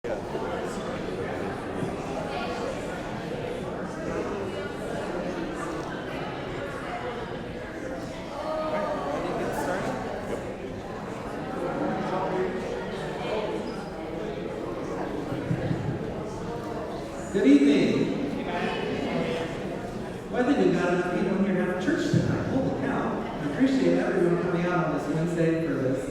Good evening. Well, I think we've got enough people in here to have church tonight. Holy cow. I appreciate everyone coming out on this Wednesday for this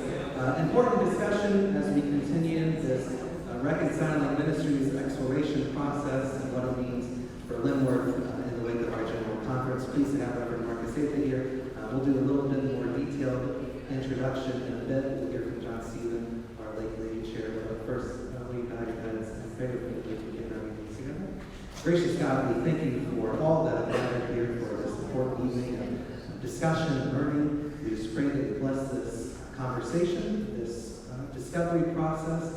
important discussion as we continue this Reconciling Ministries exploration process and what it means for Linworth in the wake of our general conference. Pleased to have Reverend Marcus here. We'll do a little bit more detailed introduction in a bit. We'll hear from John Stephen, our late lady chair. But first, we bow your heads and pray with me to begin our meeting together. Gracious God, we thank you for all that have gathered here for this important evening of discussion and learning. We just pray that you bless this conversation, this discovery process,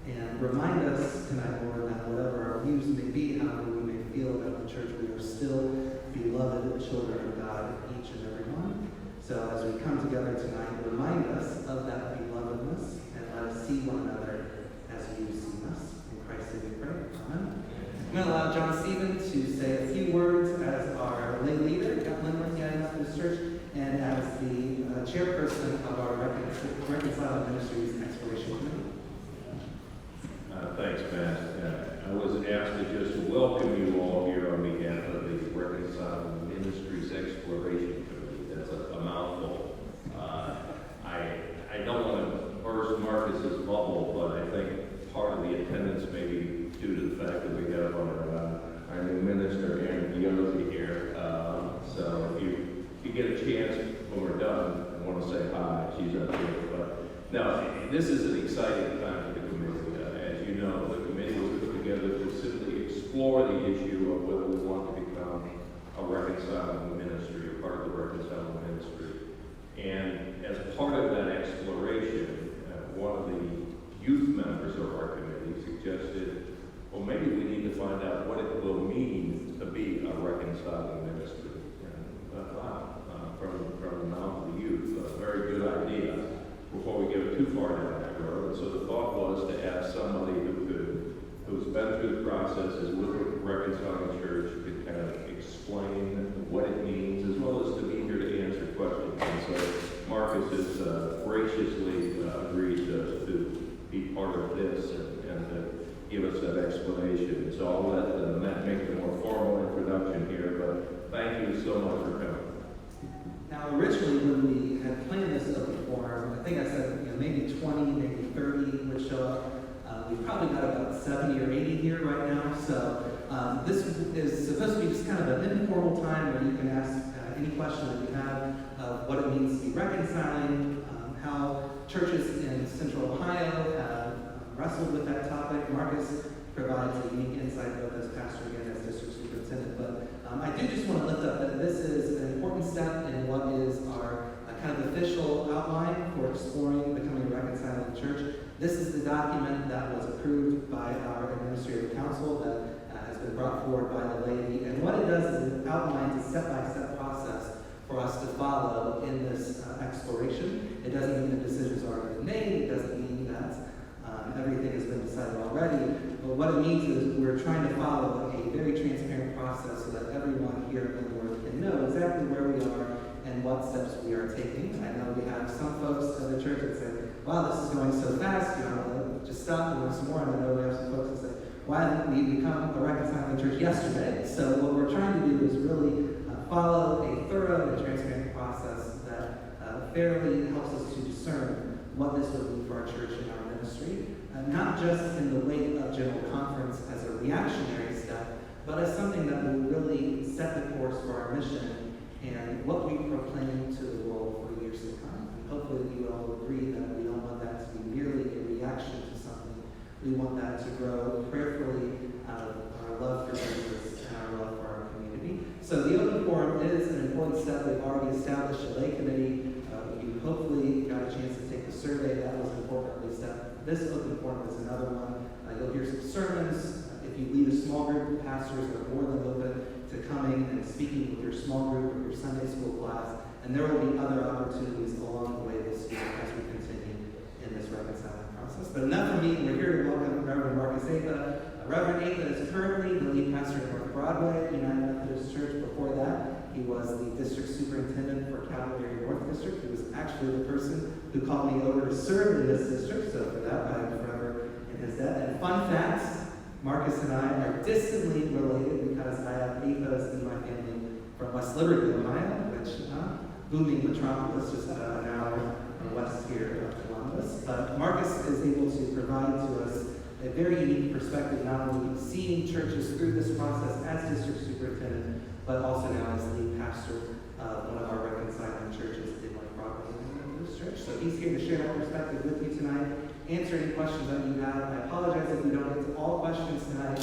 and remind us tonight, Lord, that whatever our views may be, however we may feel about the church, we are still beloved children of God, each and every one. So as we come together tonight, remind us of that belovedness and let us see one another as you see us. In Christ's name we pray. Amen. I'm going to allow John Stephen to say a few words as our lay leader at Linworth United Methodist Church and as the chairperson of our Reconciling Ministries Exploration Committee. Thanks, Matt. I was asked to just welcome you all here on behalf of the Reconciling Ministries Exploration Committee. That's a mouthful. I don't want to burst Marcus's bubble, but I think part of the attendance may be due to the fact that we have our new minister, Aaron Yosi, here. So if you get a chance when we're done and want to say hi, she's up here. But no, this is an exciting time for the committee. As you know, the committee was put together to simply explore the issue of whether we want to become a reconciling ministry, or part of the reconciling ministry. And as part of that exploration, one of the youth members of our committee suggested, well, maybe we need to find out what it will mean to be a reconciling ministry. And from the mouth of the youth, a very good idea before we get too far down that road. And so the thought was to ask somebody who's been through the process, is with the Reconciling Church, who could kind of explain what it means, as well as to be here to answer questions. And so Marcus has graciously agreed to be part of this and to give us that explanation. So I'll let Matt make the more formal introduction here, but thank you so much for coming. Now, originally, when we had planned this open forum, I think I said maybe 20, maybe 30 would show up. We've probably got about 70 or 80 here right now. So this is supposed to be just kind of an informal time where you can ask any question that you have of what it means to be reconciling, how churches in Central Ohio have wrestled with that topic. Marcus provides a unique insight both as pastor and as district superintendent. But I do just want to lift up that this is an important step in what is our kind of official outline for exploring becoming a reconciling church. This is the document that was approved by our administrative council that has been brought forward by the laity. And what it does is it outlines a step-by-step process for us to follow in this exploration. It doesn't mean the decisions are already made. It doesn't mean that everything has been decided already. But what it means is we're trying to follow a very transparent process so that everyone here at Linworth can know exactly where we are and what steps we are taking. I know we have some folks at the church that say, wow, this is going so fast, just stop and learn some more. And I know we have some folks that say, why didn't we become a reconciling church yesterday? So what we're trying to do is really follow a thorough and transparent process that fairly helps us to discern what this would mean for our church and our ministry. Not just in the wake of General Conference as a reactionary step, but as something that will really set the course for our mission and what we proclaim to the world for years to come. And hopefully you all agree that we don't want that to be merely a reaction to something. We want that to grow prayerfully out of our love for Jesus and our love for our community. So the open forum is an important step. We've already established a lay committee. You hopefully got a chance to take the survey. That was an important step. This open forum is another one. You'll hear some sermons. If you lead a small group of pastors, are more than open to coming and speaking with your small group or your Sunday school class. And there will be other opportunities along the way this year as we continue in this reconciling process. process. But enough from me. We're here to welcome Reverend Marcus Ava. Reverend Ava is currently the lead pastor at North Broadway United Methodist Church. Before that, he was the district superintendent for Cavalier North District. He was actually the person who called me over to serve in this district, so for that, I am forever in his debt. And fun fact, Marcus and I are distantly related because I have Avas in my family from West Liberty, Ohio, which booming metropolis, just about an hour west here of Columbus. But Marcus is able to provide to us a very unique perspective, not only seeing churches through this process as district superintendent, but also now as lead pastor of one of our reconciling churches in North Broadway Methodist Church. So he's here to share that perspective with you tonight, answer any questions that you have. I apologize if we don't get to all questions tonight.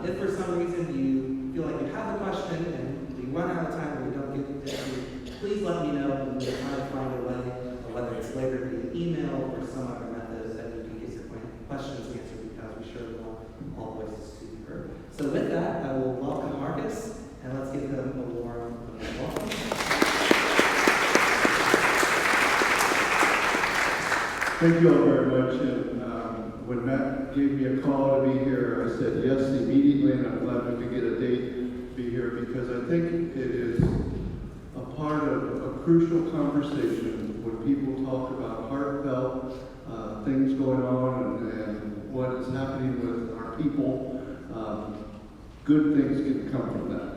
If for some reason you feel like you have a question and we run out of time or we don't get to it, please let me know and we'll try to find a way, whether it's later via email or some other method that you can get your questions answered, because we sure want all voices to be heard. So with that, I will welcome Marcus, and let's give him a warm welcome. Thank you all very much. And when Matt gave me a call to be here, I said yes immediately, and I'm glad we could get a date to be here, because I think it is a part of a crucial conversation when people talk about heartfelt things going on and what is happening with our people. Good things can come from that,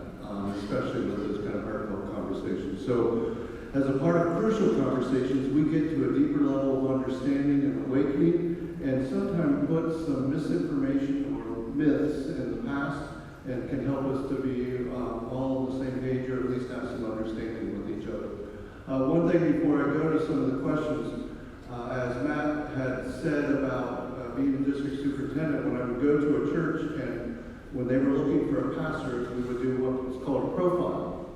especially with those kind of heartfelt conversations. So, as a part of crucial conversations, we get to a deeper level of understanding and awakening, and sometimes put some misinformation or myths in the past, and can help us to be all on the same page, or at least have some understanding with each other. One thing before I go to some of the questions, as Matt had said about being the district superintendent, when I would go to a church and when they were looking for a pastor, we would do what was called a profile.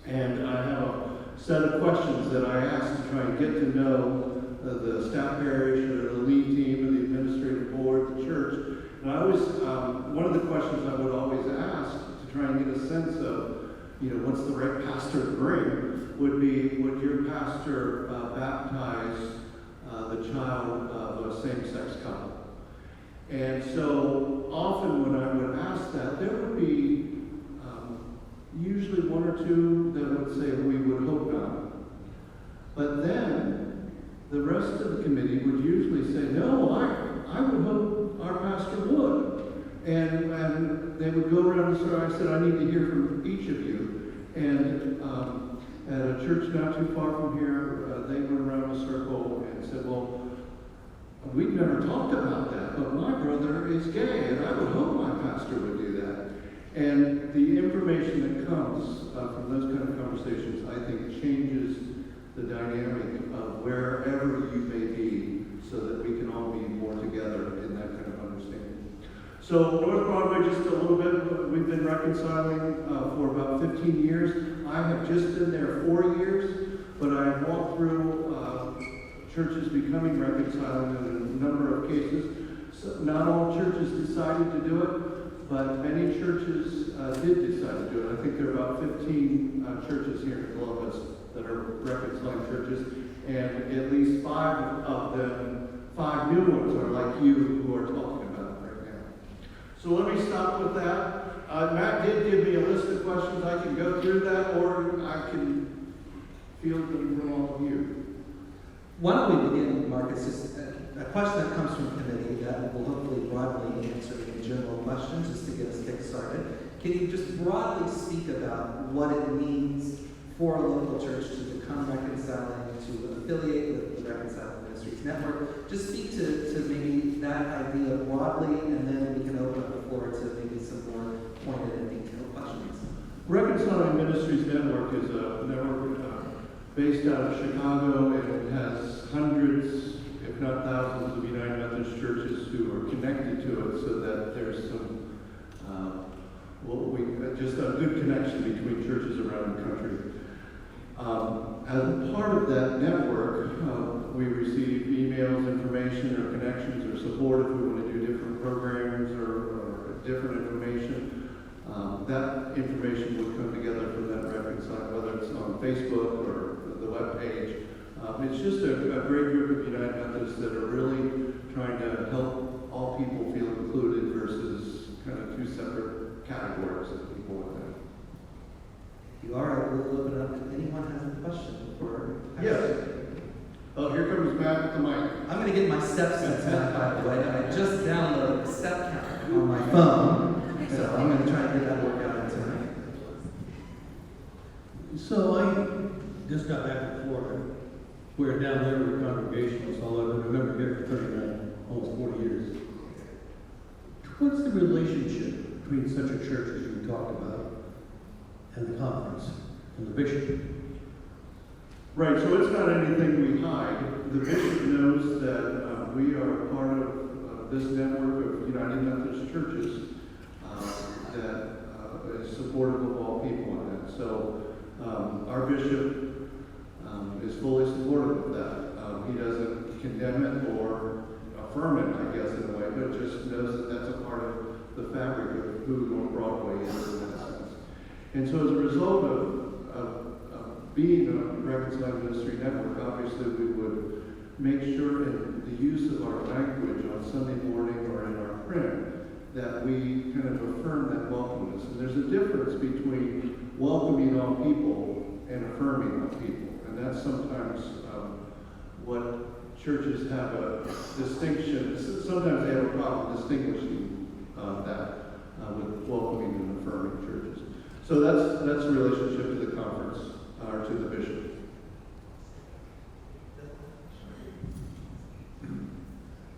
And I have a set of questions that I asked to try and get to know the staff parish or the lead team or the administrative board, the church. And I always, one of the questions I would always ask to try and get a sense of, what's the right pastor to bring, would be, would your pastor baptize the child of a same-sex couple? And so often when I would ask that, there would be usually one or two that would say, we would hope not. But then the rest of the committee would usually say, no, I would hope our pastor would. And they would go around and so I said, I need to hear from each of you. And at a church not too far from here, they went around a circle and said, well, we've never talked about that, but my brother is gay, and I would hope my pastor would do that. And the information that comes from those kind of conversations, I think, changes the dynamic of wherever you may be, so that we can all be more together in that kind of understanding. So North Broadway, just a little bit, we've been reconciling for about 15 years. I have just been there 4 years, but I have walked through churches becoming reconciling in a number of cases. So not all churches decided to do it, but many churches did decide to do it. I think there are about 15 churches here in Columbus that are reconciling churches, and at least 5 of them, 5 new ones are like you who are talking about it right now. So let me stop with that. Matt did give me a list of questions. I can go through that, or I can field them from all of you. Why don't we begin, Marcus, just a question that comes from committee that will hopefully broadly answer the general questions, just to get us kick-started. Can you just broadly speak about what it means for a local church to become reconciling, to affiliate with the Reconciling Ministries Network? Just speak to maybe that idea broadly, and then we can open up the floor to maybe some more pointed and detailed questions. Reconciling Ministries Network is a network based out of Chicago, and it has hundreds, if not thousands, of United Methodist churches who are connected to it, so that there's some, just a good connection between churches around the country. As a part of that network, we receive emails, information, or connections, or support if we want to do different programs or different information. That information would come together from that reconcile, whether it's on Facebook or the web page. It's just a great group of United Methodists that are really trying to help all people feel included versus kind of two separate categories of people within. You are, I will open up if anyone has a question for Yes. Oh, here comes Matt with the mic. I'm going to get my step sense back, by the way. I just downloaded the step counter on my phone, so I'm going to try and get that worked out tonight. So I just got back to Florida. We're down there with Congregationalists, although I've been a member here for 39, almost 40 years. What's the relationship between such a church as you talked about and the conference and the bishop? Right, so it's not anything we hide. The bishop knows that we are part of this network of United Methodist churches that is supportive of all people in that. So our bishop is fully supportive of that. He doesn't condemn it or affirm it, I guess, in a way, but just knows that that's a part of the fabric of who North Broadway is in that sense. And so as a result of being a Reconciling Ministry Network, obviously we would make sure in the use of our language on Sunday morning or in our print that we kind of affirm that welcomeness. And there's a difference between welcoming all people and affirming all people. And that's sometimes what churches have a distinction. Sometimes they have a problem distinguishing that with welcoming and affirming churches. So that's a relationship to the conference, or to the bishop.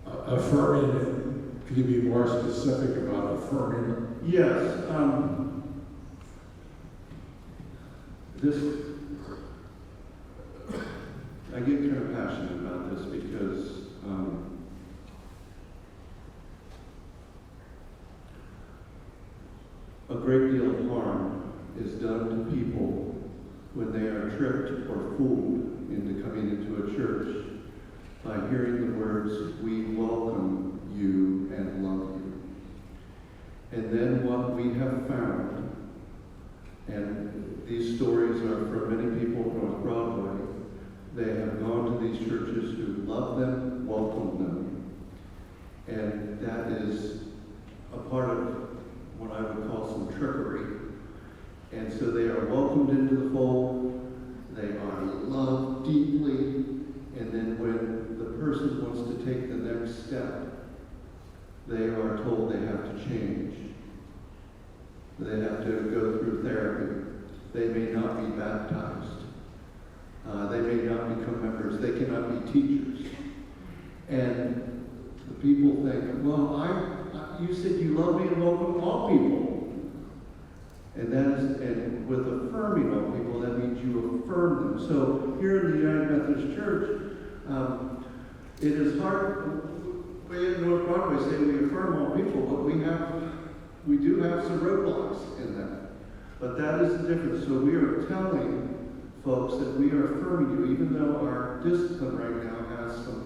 Affirming, could you be more specific about affirming? Yes. I get kind of passionate about this because a great deal of harm is done to people when they are tricked or fooled into coming into a church by hearing the words, "We welcome you and love you." And then what we have found, and these stories are from many people on North Broadway, they have gone to these churches who love them, welcome them, and that is a part of what I would call some trickery. And so they are welcomed into the fold, they are loved deeply, and then when the person wants to take the next step, they are told they have to change. They have to go through therapy. They may not be baptized. They may not become members. They cannot be teachers. And the people think, well, you said you love me and welcome all people. And with affirming all people, that means you affirm them. So here in the United Methodist Church, it is hard. We in North Broadway say we affirm all people, but we do have some roadblocks in that. But that is the difference. So we are telling folks that we are affirming you, even though our discipline right now has some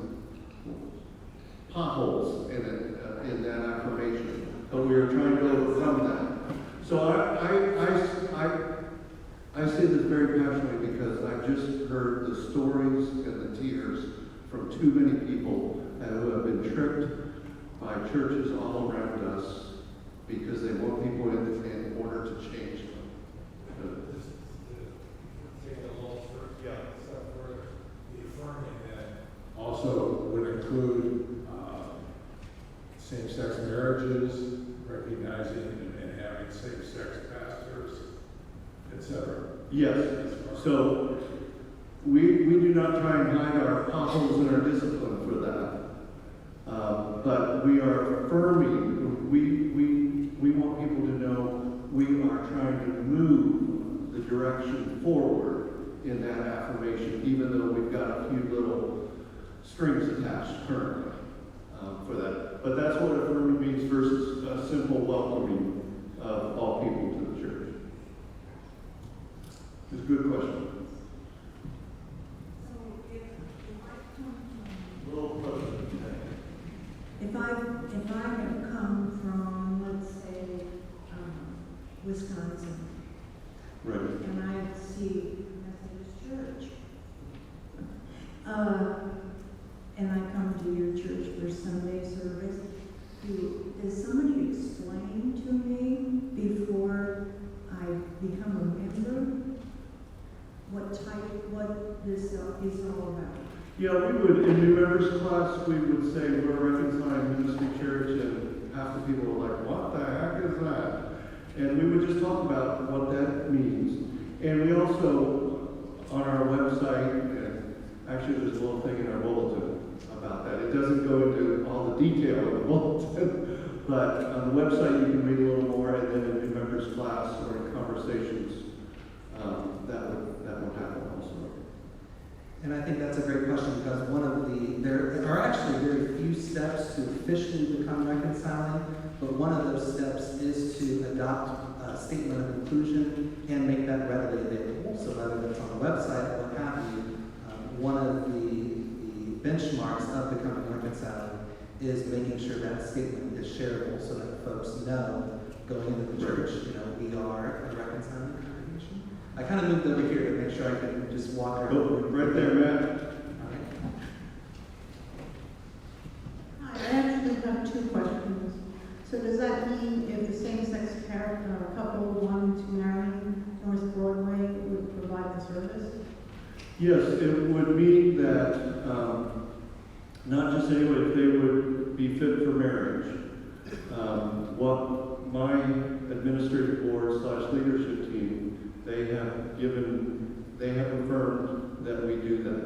potholes in it, in that affirmation. But we are trying to overcome that. So I say this very passionately because I've just heard the stories and the tears from too many people who have been tricked by churches all around us because they want people in order to change them. The affirming that also would include same-sex marriages, recognizing and having same-sex pastors, etc. Yes. So we do not try and hide our potholes in our discipline for that. But we are affirming, we want people to know we are trying to move the direction forward in that affirmation, even though we've got a few little strings attached currently for that. But that's what affirming means versus a simple welcoming of all people to the church. It's a good question. If I have come from, let's say, Wisconsin, Right. and I see Methodist Church, and I come to your church for some members class, we would say we're Reconciling Ministry Church, and half the people were like, what the heck is that? And we would just talk about what that means. And we also, on our website, and actually there's a little thing in our bulletin about that. It doesn't go into all the detail of the bulletin, but on the website you can read a little more, and then in the members class or in conversations, that would happen also. And I think that's a great question because there are actually very few steps to officially become reconciling, but one of those steps is to adopt a statement of inclusion and make that readily available. So whether it's on the website or what have you, one of the benchmarks of becoming reconciling is making sure that statement is shareable so that folks know going into the church, we are a reconciling congregation. I kind of moved over here to make sure I can just walk around. Oh, right there, Matt. Hi, I actually have two questions. So does that mean if the same-sex couple wanted to marry North Broadway would provide the service? Yes, it would mean that not just anybody, if they would be fit for marriage. What my administrative board / leadership team, they have confirmed that we do that.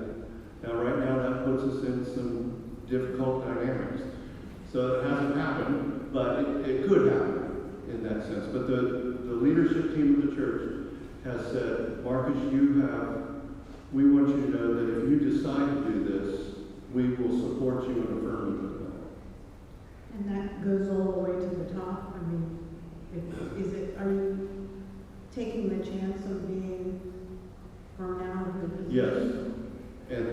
Now, right now, that puts us in some difficult dynamics. So it hasn't happened, but it could happen in that sense. But the leadership team of the church has said, Marcus, we want you to know that if you decide to do this, we will support you and affirm you with that. And that goes all the way to the top? I mean, are you taking the chance of being thrown out of the position? Yes, and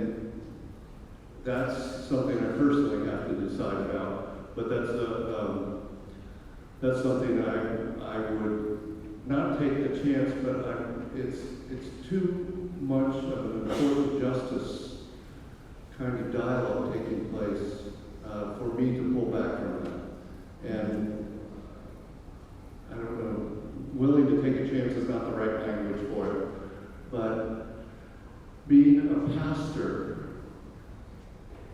that's something I personally have to decide about, but that's something I would not take the chance, but it's too much of an important justice kind of dialogue taking place for me to pull back from that. And I don't know, willing to take a chance is not the right language for it, but being a pastor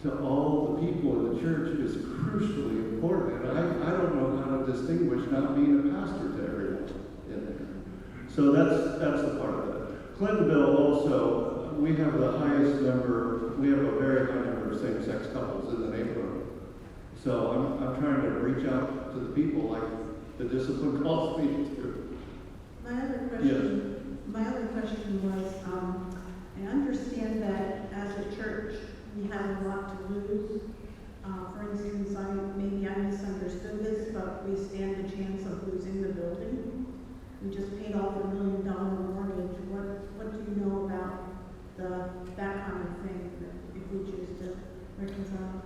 to all the people in the church is crucially important. And I don't know how to distinguish not being a pastor to everyone in there. So that's the part of it. Clintonville also, we have a very high number of same-sex couples in the neighborhood. So I'm trying to reach out to the people like the discipline calls me to. My other question was, I understand that as a church, we have a lot to lose. For instance, maybe I misunderstood this, but we stand a chance of losing the building. We just paid off $1 million mortgage. What do you know about that kind of thing if we choose to reconcile?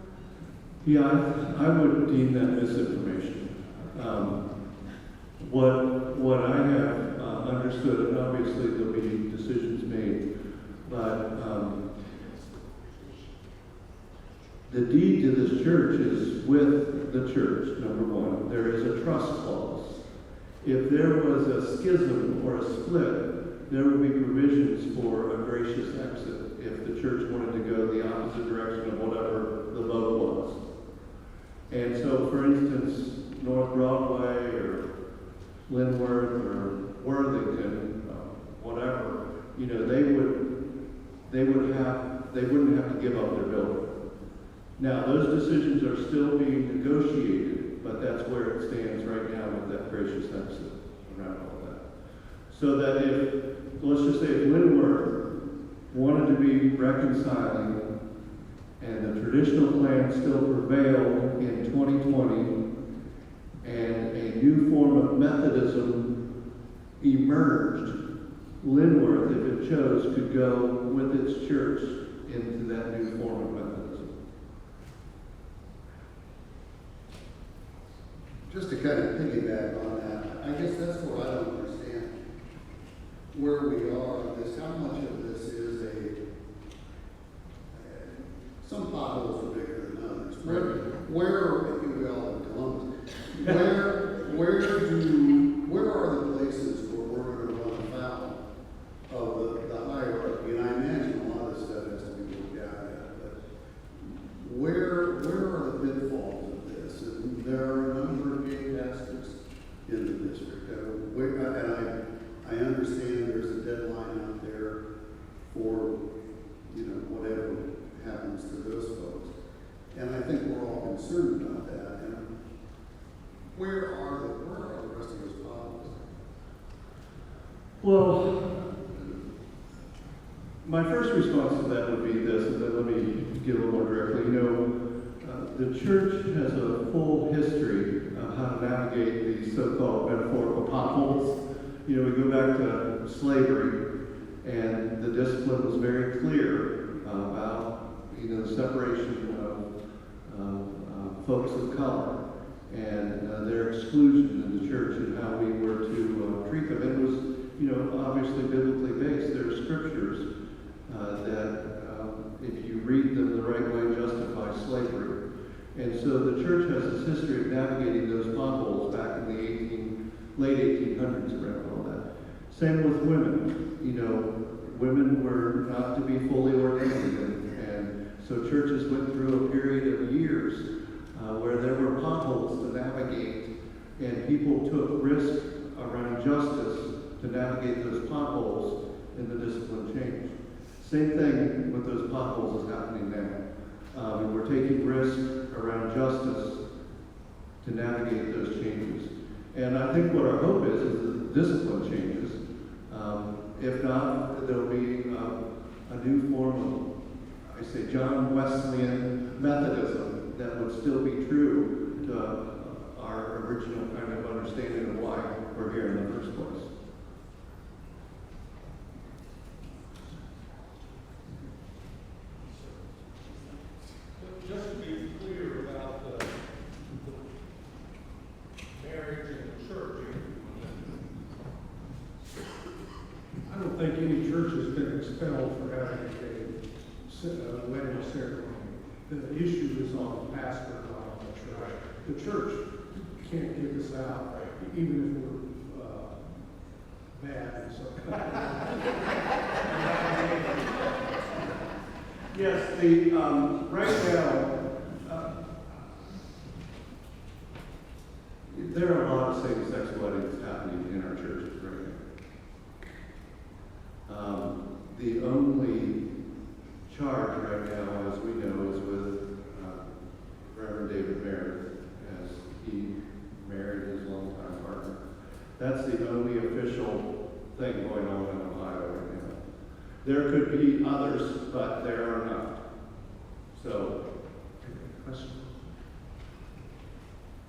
Yeah, I would deem that misinformation. What I have understood, and obviously there'll be decisions made, but the deed to this church is with the church, number one. There is a trust clause. If there was a schism or a split, there would be provisions for a gracious exit if the church wanted to go the opposite direction of whatever the vote was. And so, for instance, North Broadway or Linworth or Worthington, whatever, they wouldn't have to give up their building. Now, those decisions are still being negotiated, but that's where it stands right now with that gracious exit around all that. So that let's just say if Linworth wanted to be reconciling and the traditional plan still prevailed in 2020 and a new form of Methodism emerged, Linworth, if it chose, could go with its church into that new form of Methodism. Just to kind of piggyback on that, I guess that's what I don't understand. Where we are on this, how much of this is some potholes are bigger than others. Where, if you will, in Columbus, where are the places where we're going to run afoul of the hierarchy? And I imagine a lot of this stuff has to be looked at, but where are the rest of those potholes? Well, my first response to that would be this, and then let me get a little more directly. You know, the church has a full history of how to navigate these so-called metaphorical potholes. You know, we go back to slavery, and the discipline was very clear about, you know, the separation of folks of color and their exclusion in the church and how we were to treat them. It was, you know, obviously biblically based. There are scriptures that, if you read them the right way, justify slavery. And so the church has this history of navigating those potholes back in the late 1800s around all that. Same with women. You know, women were not to be fully ordained, and so churches went through a period of years where there were potholes to navigate, and people took risk around justice to navigate those potholes, and the discipline changed. Same thing with those potholes is happening now. We're taking risk around justice to navigate those changes. And I think what our hope is that the discipline changes. If not, there'll be a new form of, I say, John Wesleyan Methodism that would still be true to our original kind of understanding of why we're here in the first place. Just to be clear about the marriage and the church, I don't think any church has been expelled for having a wedding ceremony. The issue is on the pastor, not on the church. The church can't kick us out, even if we're bad and so. Yes, the right now, there are a lot of same-sex weddings happening in our churches right now. The only charge right now, as we know, is with Reverend David Meredith, as he married his longtime partner. That's the only official thing going on in Ohio right now. There could be others, but there are not. So, question?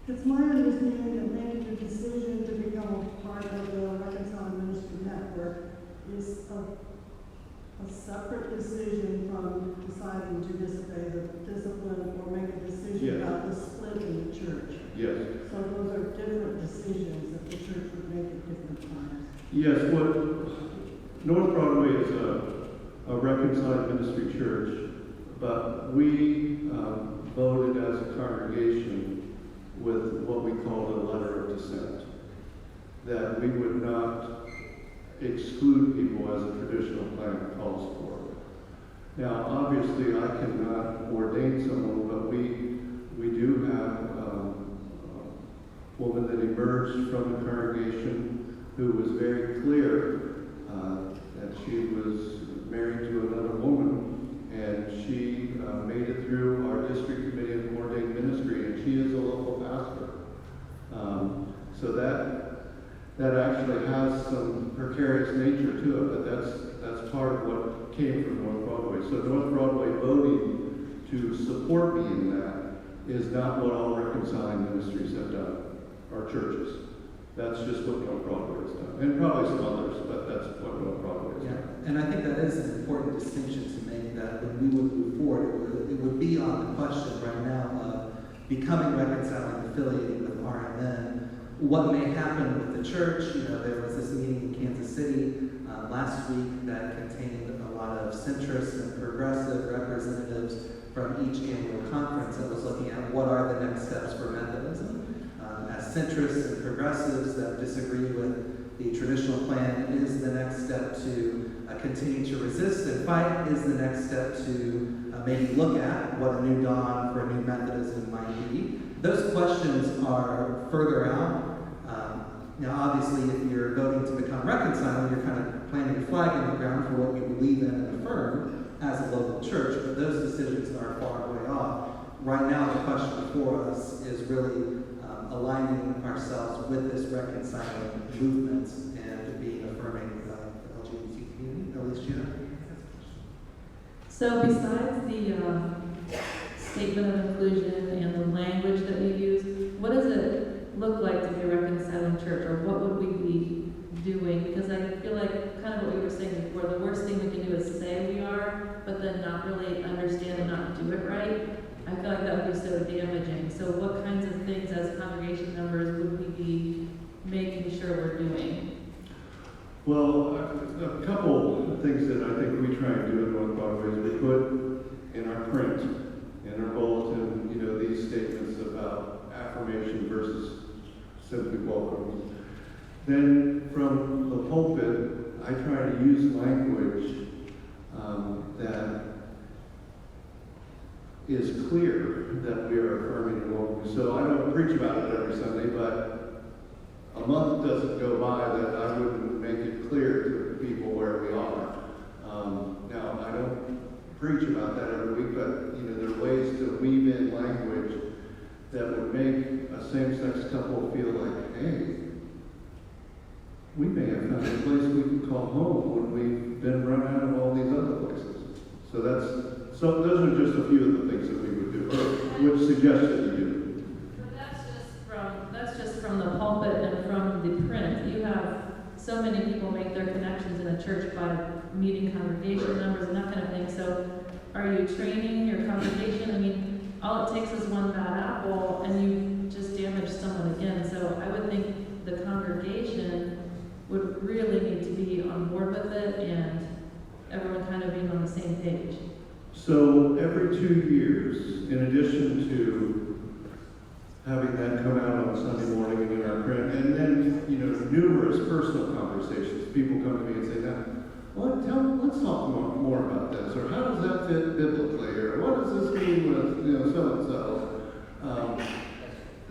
It's my understanding that making the decision to become a part of the Reconciling Ministry Network is a separate decision from deciding to disobey the discipline or make a decision Yes. about the split in the church. Yes. So those are different decisions that the church would make at different times. Yes, what North Broadway is a Reconciling Ministry church, but we voted as a congregation with what we called a letter of dissent, that we would not exclude people as a traditional plan calls for. Now, obviously, I cannot ordain someone, but we do have a woman that emerged from the congregation who was very clear that she was married to another woman, and she made it through our district committee of ordained ministry, and she is a local pastor. So that actually has some precarious nature to it, but that's part of what came from North Broadway. So North Broadway voting to support me in that is not what all Reconciling Ministries have done, our churches. That's just what North Broadway has done, and probably some others, but that's what North Broadway has Yeah, done. and I think that is an important distinction to make, that when we would move forward, it would be on the question right now of becoming reconciling, affiliating with RMN. What may happen with the church? You know, there was this meeting in Kansas City last week that contained a lot of centrist and progressive representatives from each annual conference that was looking at what are the next steps for Methodism. As centrists and progressives that disagree with the traditional plan, is the next step to continue to resist and fight, is the next step to maybe look at what a new dawn for a new Methodism might be. Those questions are further out. Now, obviously, if you're voting to become reconciling, you're kind of planting a flag in the ground for what you believe in and affirm as a local church, but those decisions are far way off. Right now, the question before us is really aligning ourselves with this reconciling movement and being affirming the LGBT community. Alicia? So besides the statement of inclusion and the language that we use, what does it look like to be a reconciling church, or what would we be doing? Because I feel like kind of what we were saying before, the worst thing we can do is say we are, but then not really understand and not do it right. I feel like that would be so damaging. So what kinds of things as congregation members would we be making sure we're doing? Well, a couple of things that I think we try and do in North Broadway is we put in our print, in our bulletin, these statements about affirmation versus simply welcome. Then from the pulpit, I try to use language that is clear that we are affirming and welcoming. So I don't preach about it every Sunday, but a month doesn't go by that I wouldn't make it clear to people where we are. Now, I don't preach about that every week, but there are ways to weave in language that would make a same-sex couple feel like, hey, we may have found a place we can call home when we've been run out of all these other places. So those are just a few of the things that we would do, or would suggest that you do. But that's just from the pulpit and from the print. You have so many people make their connections in a church by meeting congregation members and that kind of thing. So are you training your congregation? I mean, all it takes is one bad apple and you just damage someone again. So I would think the congregation would really need to be on board with it and everyone kind of being on the same page. So every 2 years, in addition to having that come out on Sunday morning and in our print, and then, numerous personal conversations, people come to me and say, now, let's talk more about this, or how does that fit biblically, or what does this mean with, so-and-so.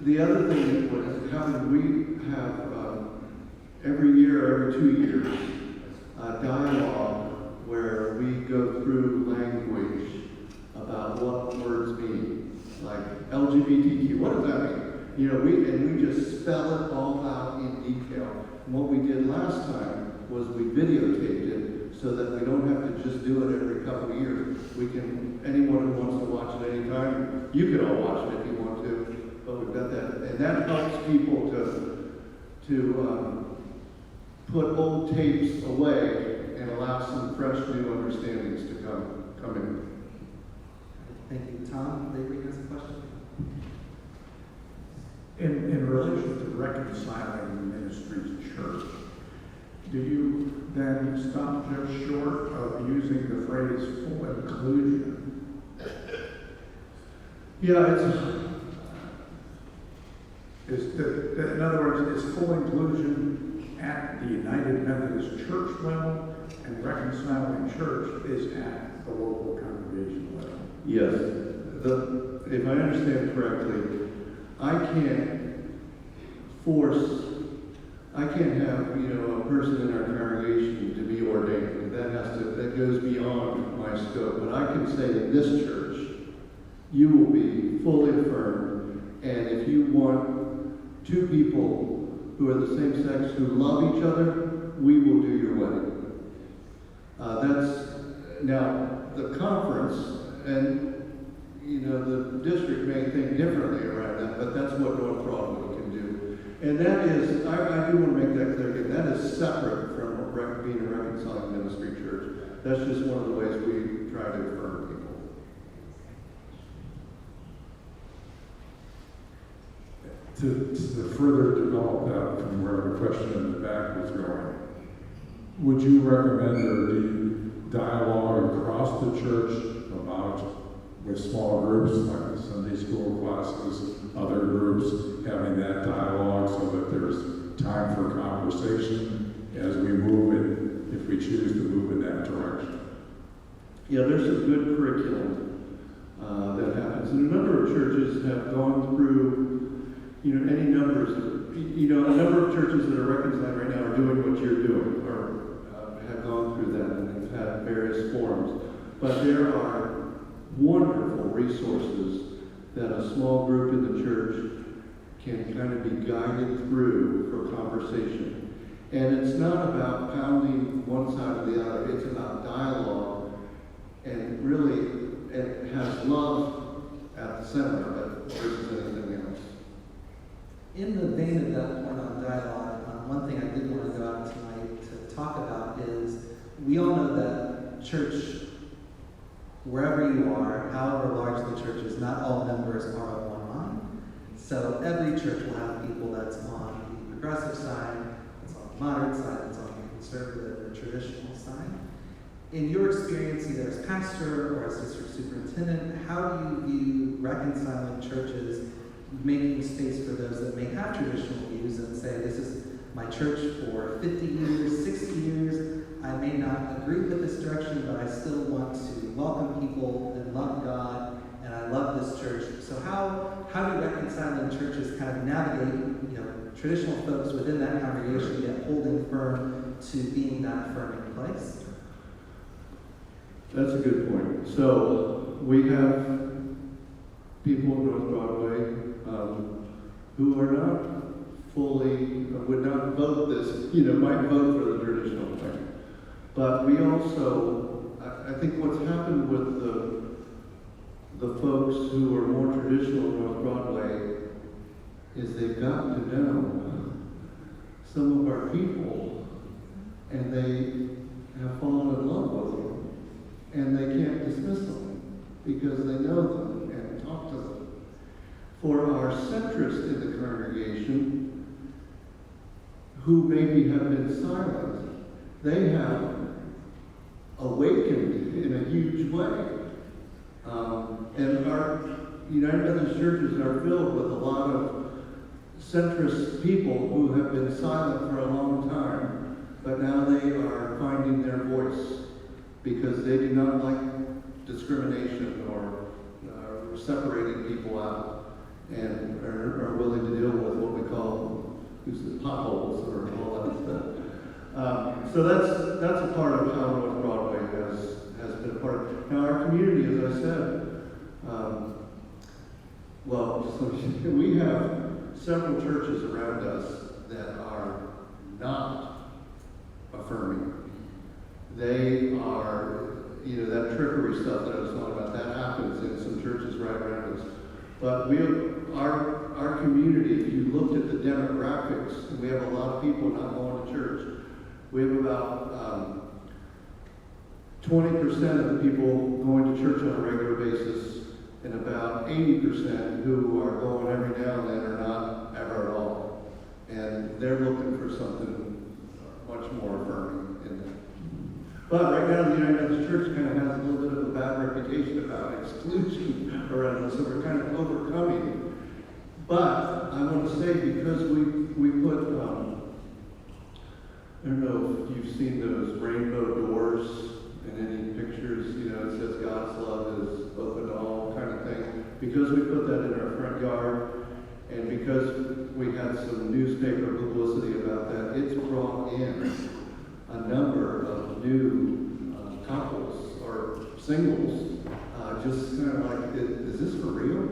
The other thing was having, we have every year, every 2 years, a dialogue where we go through language about what words mean, like LGBTQ. What does that mean? We just spell it all out in detail. And what we did last time was we videotaped it so that we don't have to just do it every couple of years. Anyone who wants to watch it anytime, you can all watch it if you want to, but we've got that. And that helps people to put old tapes away and allow some fresh new understandings to come in. Thank you. Tom, Avery has a question? In relation to Reconciling Ministries Church, do you then stop just short of using the phrase full inclusion? Yeah, in other words, is full inclusion at the United Methodist Church level, and Reconciling Church is at the local congregation level? yes. If I understand correctly, I can't have, a person in our congregation to be ordained. That goes beyond my scope. But I can say in this church, you will be fully affirmed. And if you want two people who are the same sex who love each other, we will do your wedding. Now the conference and the district may think differently around that, but that's what North Broadway can do. And that is, I do want to make that clear again, that is separate from being a Reconciling Ministry Church. That's just one of the ways we try to affirm people. To further develop that from where the question in the back was going, would you recommend or do you dialogue across the church about, with small groups like the Sunday school classes, other groups, having that dialogue so that there's time for conversation as we move in, if we choose to move in that direction? Yeah, there's some good curriculum that happens. And a number of churches have gone through, any numbers of, a number of churches that are reconciling right now are doing what you're doing, or have gone through that and have had various forums. But there are wonderful resources that a small group in the church can kind of be guided through for conversation. And it's not about pounding one side or the other, it's about dialogue, and really, it has love at the center of it versus anything else. In the vein of that point on dialogue, one thing I did want to go out tonight to talk about is, we all know that church, wherever you are, however large the church is, not all members are of one mind. So every church will have people that's on the progressive side, that's on the moderate side, that's on the conservative or traditional side. In your experience, either as pastor or as district superintendent, how do you view reconciling churches, making space for those that may have traditional views and say, this is my church for 50 years, 60 years, I may not agree with this direction, but I still want to welcome people and love God, and I love this church. So how do reconciling churches kind of navigate, traditional folks within that congregation, yet holding firm to being that affirming place? That's a good point. So we have people in North Broadway who are not fully, would not vote this, might vote for the traditional thing. But we also, I think what's happened with the folks who are more traditional in North Broadway is they've gotten to know some of our people, and they have fallen in love with them, and they can't dismiss them because they know them and talk to them. For our centrists in the congregation, who maybe have been silent, they have awakened in a huge way. And our United Methodist churches are filled with a lot of centrist people who have been silent for a long time, but now they are finding their voice because they do not like discrimination or separating people out, and are willing to deal with what we call potholes or all that stuff. So that's a part of how North Broadway has been a part. Now our community, as I said, we have several churches around us that are not affirming. They are, that trickery stuff that I was talking about, that happens in some churches right around us. But our community, if you looked at the demographics, and we have a lot of people not going to church. We have about 20% of the people going to church on a regular basis, and about 80% who are going every now and then are not ever at all. And they're looking for something much more affirming in them. But right now, the United Methodist Church kind of has a little bit of a bad reputation about exclusion around us, so we're kind of overcoming. But I want to say, because we put, I don't know if you've seen those rainbow doors in any pictures, it says God's love is open to all kind of thing. Because we put that in our front yard, and because we had some newspaper publicity about that, it's brought in a number of new couples or singles, just kind of like, is this for real?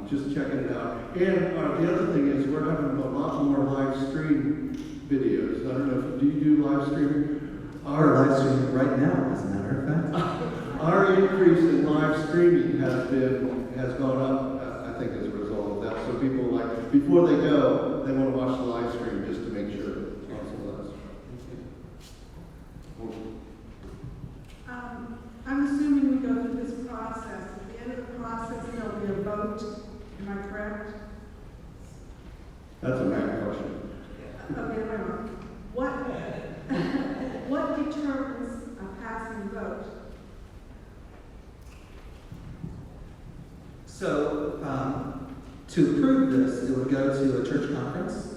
Just checking it out. And the other thing is, we're having a lot more live stream videos. I don't know, do you do live streaming? Our live streaming right now, as a matter of fact. Our increase in live streaming has gone up, I think, as a result of that. So people, like, before they go, they want to watch the live stream just to make sure. I'm assuming we go through this process. At the end of the process, there'll be a vote. Am I correct? That's a bad question. Okay, wait a minute. What determines a passing vote? So, to approve this, it would go to a church conference,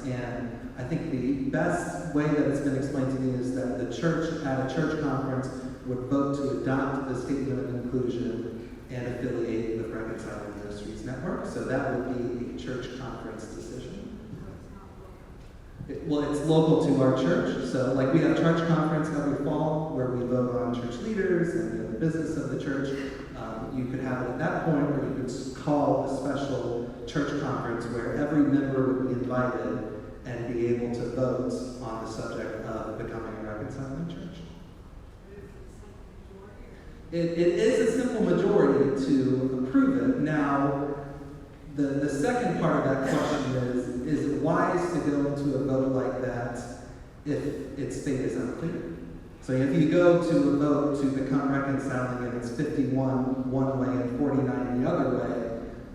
and I think the best way that it's been explained to me is that the church, at a church conference, would vote to adopt the statement of inclusion and affiliate with Reconciling Ministries Network. So that would be a church conference decision. It's local to our church. So like we have church conference every fall where we vote on church leaders and the business of the church. You could have it at that point, or you could call a special church conference where every member would be invited and be able to vote on the subject of becoming a reconciling church. It is a simple majority to approve it. Now, the second part of that question is it wise to go into a vote like that if its fate is unclear? So if you go to a vote to become reconciling and it's 51 one way and 49 the other way,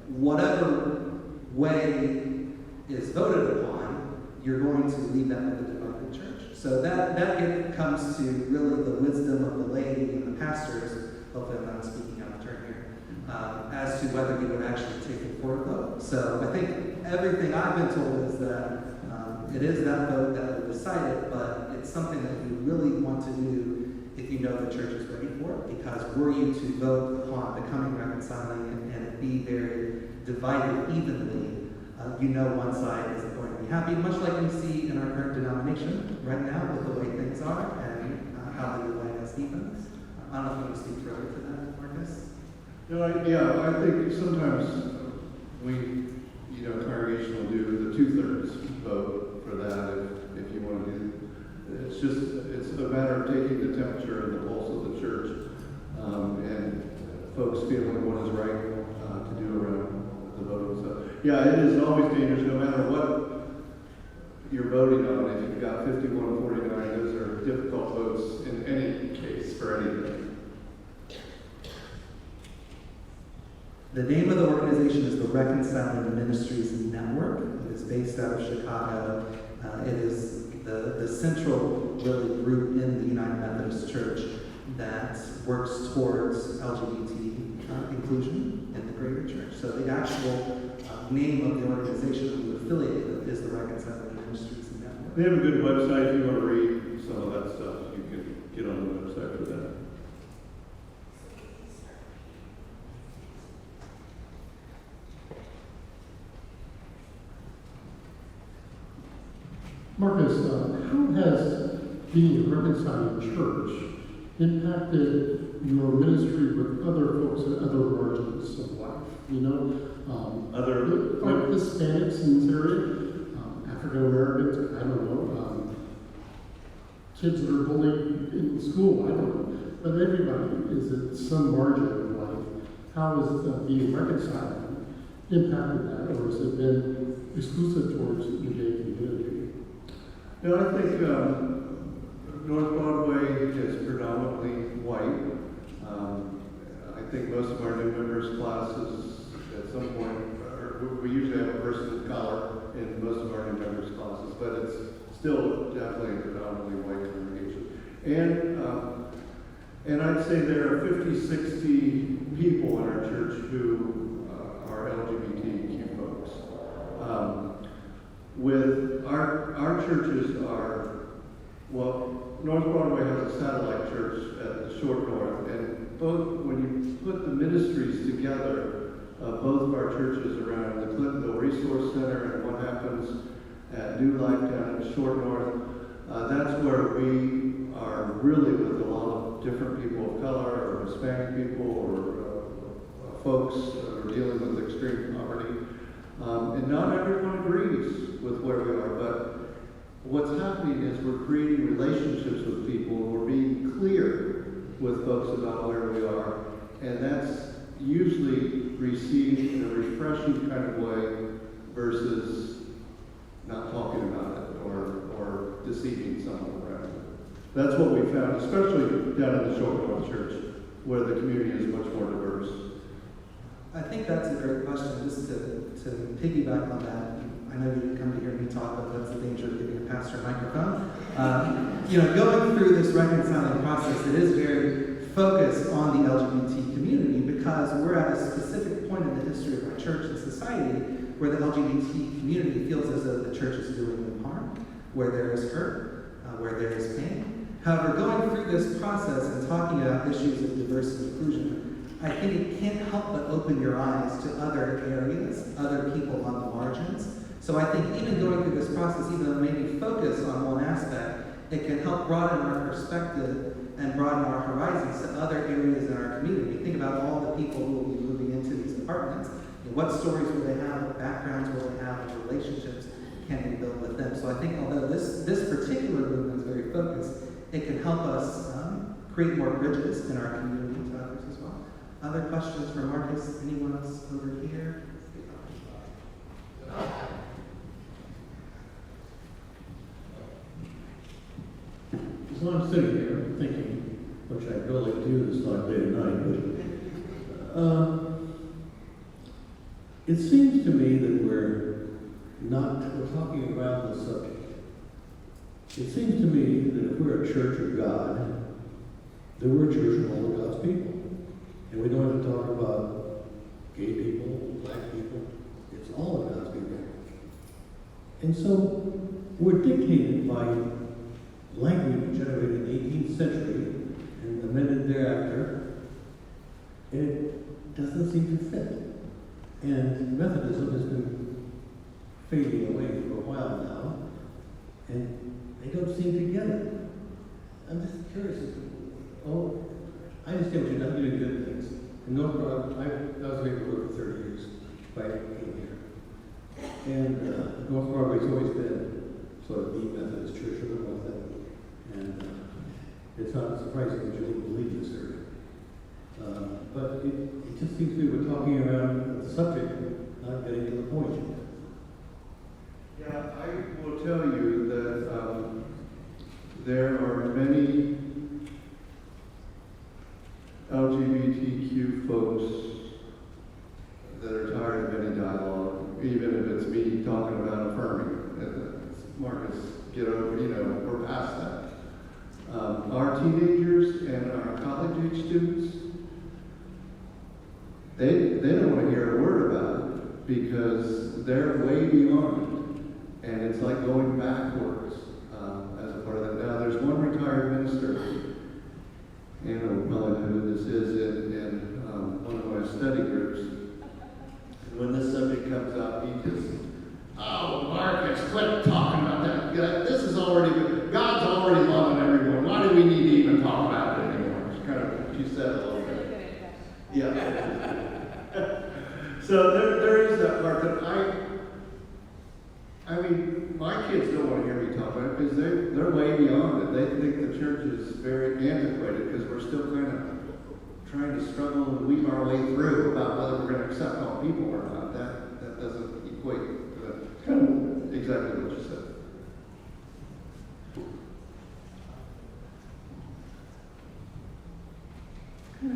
whatever way is voted upon, you're going to leave that with the divided church. So that comes to really the wisdom of the laity and the pastors, hopefully I'm not speaking out of turn here, as to whether you would actually take it for a vote. So I think everything I've been told is that it is that vote that will decide it, but it's something that you really want to do if you know the church is ready for it, because were you to vote upon becoming reconciling and it be very divided evenly, you know one side isn't going to be happy, much like we see in our current denomination right now with the way things are and how the divide has deepened. I don't know if you want to speak further to that, Marcus. No, I think sometimes we, congregation will do the 2/3 vote for that if you want to do. It's a matter of taking the temperature and the pulse of the church, and folks feeling what is right to do around the vote. So, it is always dangerous, no matter what you're voting on. If you've got 51-49, those are difficult votes in any case for anything. The name of the organization is the Reconciling Ministries Network. It is based out of Chicago. It is the central really group in the United Methodist Church that works towards LGBT inclusion in the greater church. So the actual name of the organization that we're affiliated with is the Reconciling Ministries Network. They have a good website. If you want to read some of that stuff, you can get on the website for that. Marcus, how has being a reconciling church impacted your ministry with other folks in other margins of life? Other like Hispanics in this area, African Americans, I don't know, kids that are bullied in school, I don't know. But everybody is at some margin of life. How has being reconciling impacted that, or has it been exclusive towards the gay community? I think North Broadway is predominantly white. I think most of our new members' classes at some point, we usually have a person of color in most of our new members' classes, but it's still definitely a predominantly white congregation. And I'd say there are 50-60 people in our church who are LGBTQ folks. With our churches North Broadway has a satellite church at the Short North, and both, when you put the ministries together, both of our churches around the Clintonville Resource Center and what happens at New Life down at Short North, that's where we are really with a lot of different people of color, or Hispanic people, or folks who are dealing with extreme poverty. And not everyone agrees with where we are, but what's happening is we're creating relationships with people, and we're being clear with folks about where we are, and that's usually received in a refreshing kind of way versus not talking about it or deceiving someone around it. That's what we found, especially down in the Short North Church, where the community is much more diverse. I think that's a great question. Just to piggyback on that, I know you didn't come to hear me talk, but that's the danger of giving a pastor a microphone. Going through this reconciling process, it is very focused on the LGBT community because we're at a specific point in the history of our church and society where the LGBT community feels as though the church is doing them harm, where there is hurt, where there is pain. However, going through this process and talking about issues of diversity and inclusion, I think it can't help but open your eyes to other areas, other people on the margins. So I think even going through this process, even though it may be focused on one aspect, it can help broaden our perspective and broaden our horizons to other areas in our community. Think about all the people who will be moving into these apartments. And what stories will they have, what backgrounds will they have, what relationships can we build with them? So I think although this particular movement is very focused, it can help us create more bridges in our community to others as well. Other questions for Marcus? Anyone else over here? So I'm sitting here thinking, which I really do this like late at night, but it seems to me that we're talking around the subject. It seems to me that if we're a church of God, then we're a church of all of God's people. And we don't have to talk about gay people, black people. It's all of God's people. And so we're dictated by language generated in the 18th century and amended thereafter, and it doesn't seem to fit. And Methodism has been fading away for a while now, and they don't seem to get it. I'm just curious. I understand what you're not doing good things. And no problem. I was able to work for 30 years before I came here. And North Broadway's always been sort of the Methodist church of the North End. And it's not surprising that you didn't believe this area. But it just seems to me we're talking around the subject, not getting to the point. Yeah, I will tell you that there are many LGBTQ folks that are tired of any dialogue, even if it's me talking about affirming. Marcus, get over, we're past that. Our teenagers and our college-age students, they don't want to hear a word about it because they're way beyond it. And it's like going backwards as a part of that. Now, there's one retired minister, Anna will probably know who this is, in one of my study groups. And when this subject comes up, he just, oh, Marcus, quit talking about that. This is already, God's already loving everyone. Why do we need to even talk about it anymore? It's kind of what you said a little bit. Yeah. So there is that part that I mean, my kids don't want to hear me talk about it because they're way beyond it. They think the church is very antiquated because we're still kind of trying to struggle and weave our way through about whether we're going to accept all people or not. That doesn't equate to that. It's kind of exactly what you said.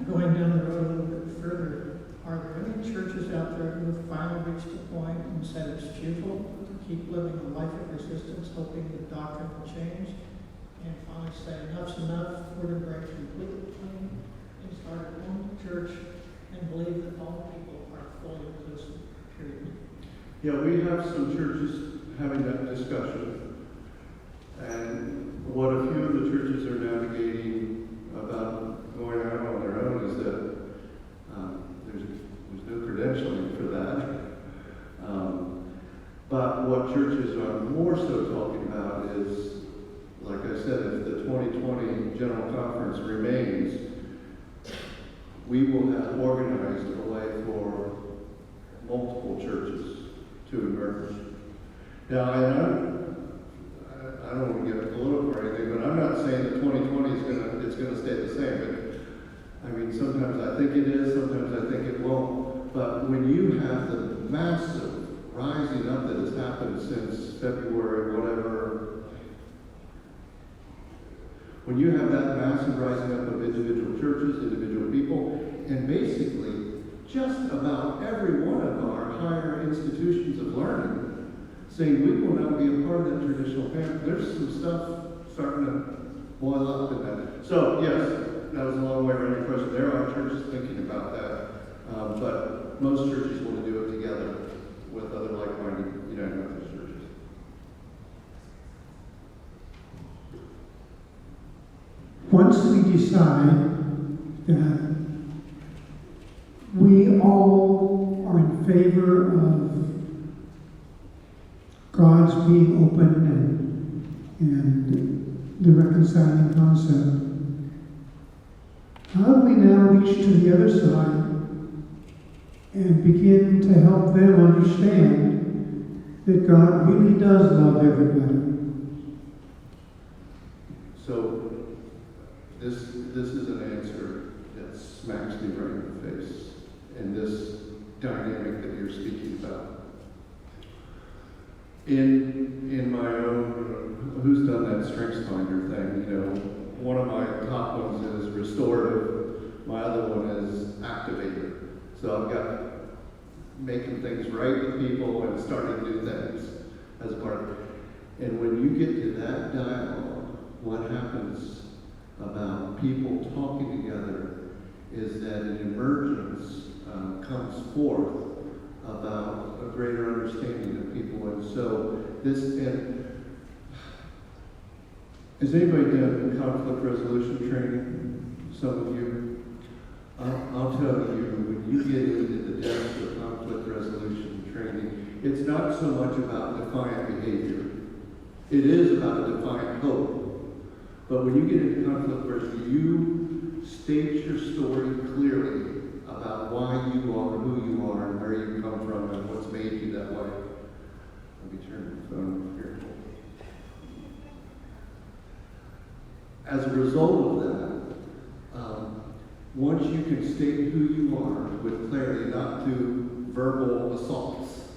Going down the road a little bit further, are there any churches out there who have finally reached the point and said it's futile to keep living a life of resistance, hoping the doctrine will change, and finally say enough's enough, we're going to break completely clean and start a own church and believe that all people are fully inclusive, period? Yeah, we have some churches having that discussion. And what a few of the churches are navigating about going out on their own is that there's no credentialing for that. But what churches are more so talking about is, like I said, if the 2020 General Conference remains, we will have organized a way for multiple churches to emerge. Now, I don't want to get political or anything, but I'm not saying that 2020 is going to stay the same. But, I mean, sometimes I think it is, sometimes I think it won't. But when you have the massive rising up that has happened since February, whatever, when you have that massive rising up of individual churches, individual people, and basically just about every one of our higher institutions of learning saying we will not be a part of that traditional path, there's some stuff starting to boil up in that. So, yes, that was a long way around your question. There are churches thinking about that, but most churches want to do it together with other like-minded United Methodist churches. Once we decide that we all are in favor of God's being open and the reconciling concept, how do we now reach to the other side and begin to help them understand that God really does love everybody? So, this is an answer that smacks me right in the face, in this dynamic that you're speaking about. In my own, who's done that strengths finder thing, you know, one of my top ones is restorative, my other one is activator. So I've got making things right with people and starting new things as part of it. And when you get to that dialogue, what happens about people talking together is that an emergence comes forth about a greater understanding of people. And so has anybody done conflict resolution training? Some of you? I'll tell you, when you get into the depths of conflict resolution training, it's not so much about defiant behavior. It is about a defiant hope. But when you get into conflict resolution, you state your story clearly about why you are who you are and where you come from and what's made you that way. Let me turn the phone here. As a result of that, once you can state who you are with clarity, not through verbal assaults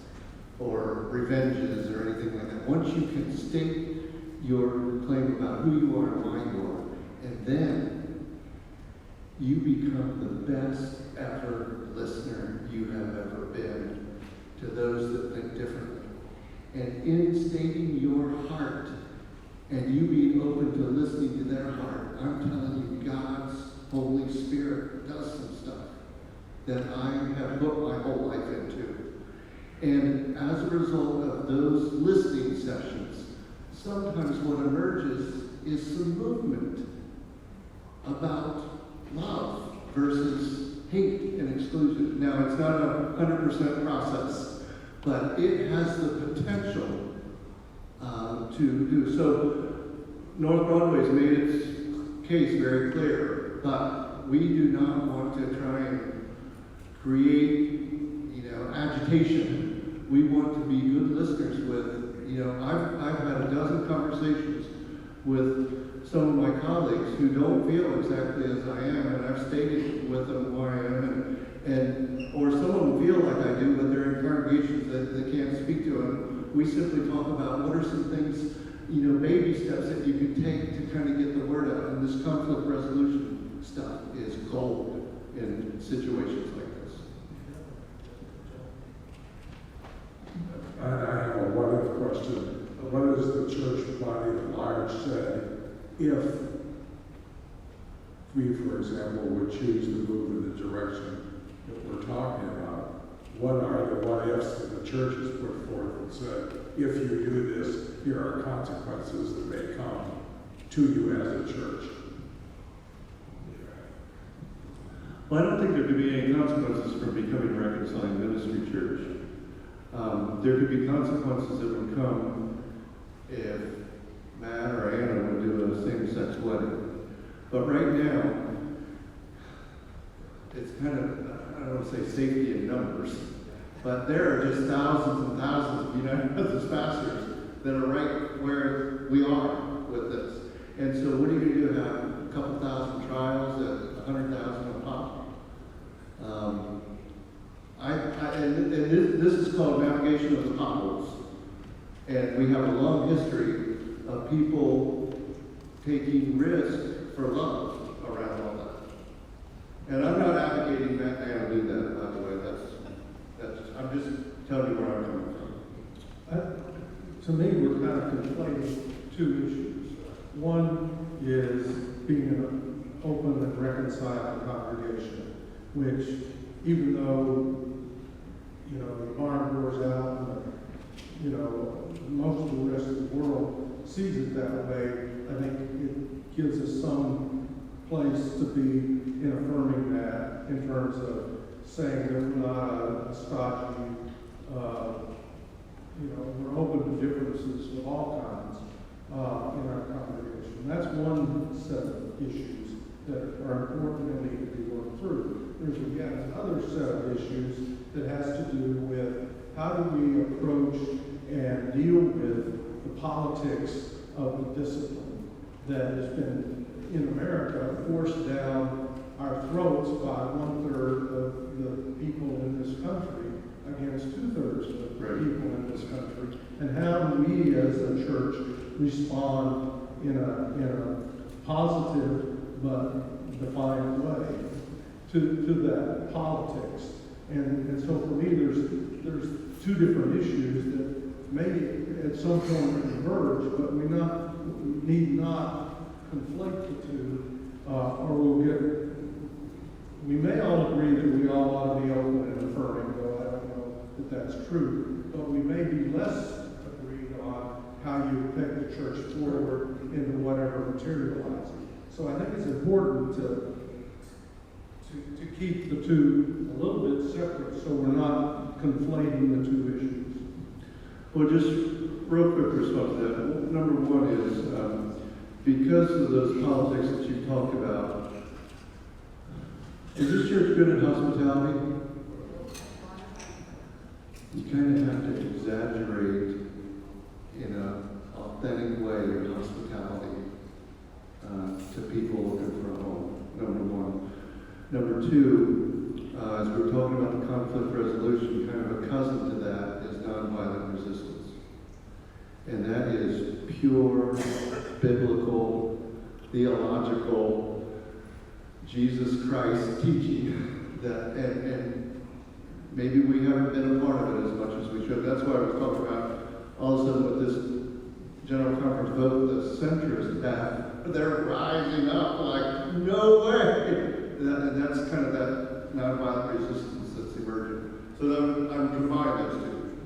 or revenges or anything like that, once you can state your claim about who you are and why you are, and then you become the best ever listener you have ever been to those that think differently. And in stating your heart, and you being open to listening to their heart, I'm telling you, God's Holy Spirit does some stuff that I have put my whole life into. And as a result of those listening sessions, sometimes what emerges is some movement about love versus hate and exclusion. Now, it's not a 100% process, but it has the potential to do. So, North Broadway's made its case very clear, but we do not want to try and create, agitation. We want to be good listeners with, I've had a dozen conversations with some of my colleagues who don't feel exactly as I am, and I've stated with them who I am, or some of them feel like I do, but they're in congregations that they can't speak to, and we simply talk about what are some things, baby steps that you can take to kind of get the word out, and this conflict resolution stuff is gold in situations like this. I have a what-if question. What is the church body at large say if we, for example, would choose to move in the direction that we're talking about? What are the what-ifs that the church has put forth and said, if you do this, here are consequences that may come to you as a church? Well, I don't think there could be any consequences for becoming a Reconciling Ministry church. There could be consequences that would come if Matt or Anna would do a same-sex wedding. But right now, it's kind of, I don't want to say safety in numbers, but there are just thousands and thousands of United Methodist pastors that are right where we are with this. And so what are you going to do? Have a couple thousand trials at 100,000 a pop? And this is called navigation of the potholes. And we have a long history of people taking risk for love around all that. And I'm not advocating Matt and Anna do that, by the way. That's I'm just telling you where I'm coming from. To me, we're kind of conflating two issues. One is being an open and reconciled congregation, which even though, the barn doors out and, most of the rest of the world sees it that way, I think it gives us some place to be in affirming that in terms of saying that we're not a stodgy, we're open to differences of all kinds in our congregation. That's one set of issues. that are important and need to be worked through. There's again another set of issues that has to do with how do we approach and deal with the politics of the discipline that has been in America forced down our throats by 1/3 of the people in this country against 2/3 of the people in this country. And how do we as a church respond in a positive but defiant way to that politics? And so for me, there's two different issues that maybe at some point converge, but we need not conflate the two, or we may all agree that we all ought to be open and affirming, though I don't know that that's true, but we may be less agreed on how you take the church forward into whatever materializes. So I think it's important to keep the two a little bit separate so we're not conflating the two issues. Well, just real quick response to that. Number one is, because of those politics that you talked about, is this church good at hospitality? You kind of have to exaggerate in an authentic way your hospitality to people looking for a home, number one. Number two, as we're talking about the conflict resolution, kind of a cousin to that is nonviolent resistance. And that is pure, biblical, theological, Jesus Christ teaching that, and maybe we haven't been a part of it as much as we should. That's why I was talking about all of a sudden with this general conference vote, the centrists they're rising up like, no way. And that's kind of that nonviolent resistance that's emerging. So I'm combining those two.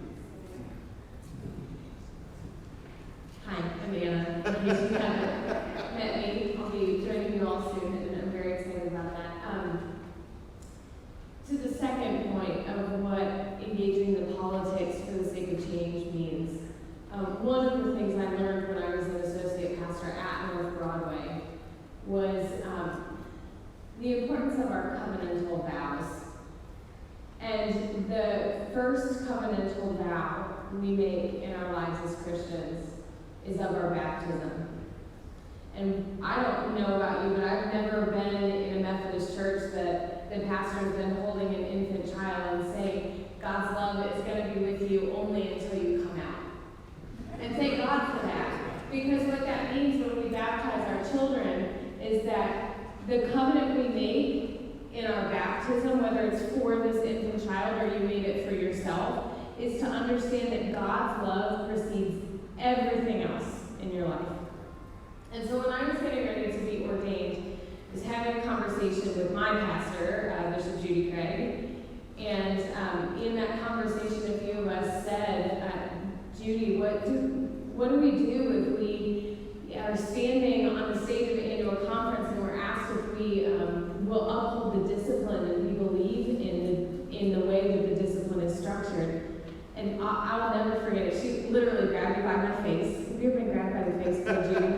Hi, I'm Anna. In case you haven't met me, I'll be joining you all soon, and I'm very excited about that. To the second point of what engaging the politics for the sake of change means, one of the things I learned when I was an associate pastor at North Broadway was the importance of our covenantal vows. And the first covenantal vow we make in our lives as Christians is of our baptism. And I don't know about you, but I've never been in a Methodist church that the pastor's been holding an infant child and saying, God's love is going to be with you only until you come out. And thank God for that. Because what that means when we baptize our children is that the covenant we make in our baptism, whether it's for this infant child or you made it for yourself, is to understand that God's love precedes everything else in your life. And so when I was getting ready to be ordained, I was having a conversation with my pastor, Bishop Judy Craig, and in that conversation, a few of us said, Judy, what do we do if we are standing on the stage of an annual conference and we're asked if we will uphold the discipline and we believe in the way that the discipline is structured? And I'll never forget it. She literally grabbed me by my face. Have you ever been grabbed by the face by Judy?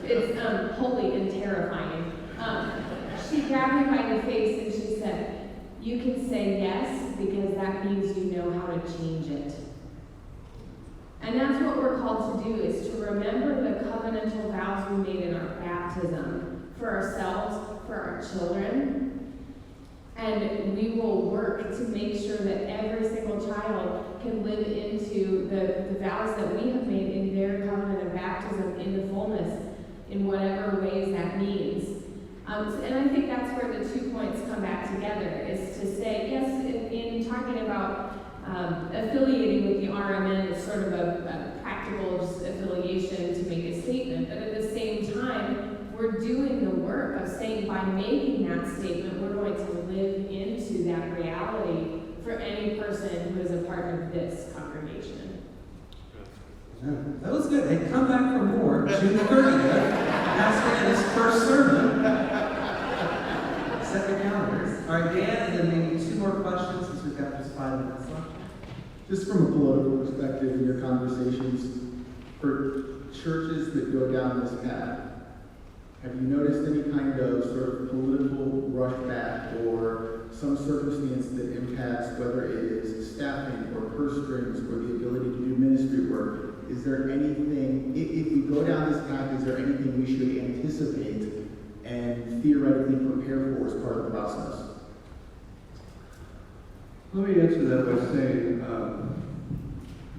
It's holy and terrifying. She grabbed me by the face and she said, you can say yes because that means you know how to change it. And that's what we're called to do, is to remember the covenantal vows we made in our baptism for ourselves, for our children. And we will work to make sure that every single child can live into the vows that we have made in their covenant of baptism in the fullness, in whatever ways that means. And I think that's where the 2 points come back together, is to say, yes, in talking about affiliating with the RMN is sort of a practical just affiliation to make a statement, but at the same time, we're doing the work of saying by making that statement, we're going to live into that reality for any person who is a part of this congregation. That was good. Hey, come back for more. June 30th, Pastor in his first sermon. Set your calendars. All right, Dan, and then maybe 2 more questions since we've got just 5 minutes left. Just from a political perspective in your conversations, for churches that go down this path, Have you noticed any kind of sort of political rushback or some circumstance that impacts whether it is staffing or purse strings or the ability to do ministry work? Is there anything, if we go down this path, is there anything we should anticipate and theoretically prepare for as part of the process? Let me answer that by saying,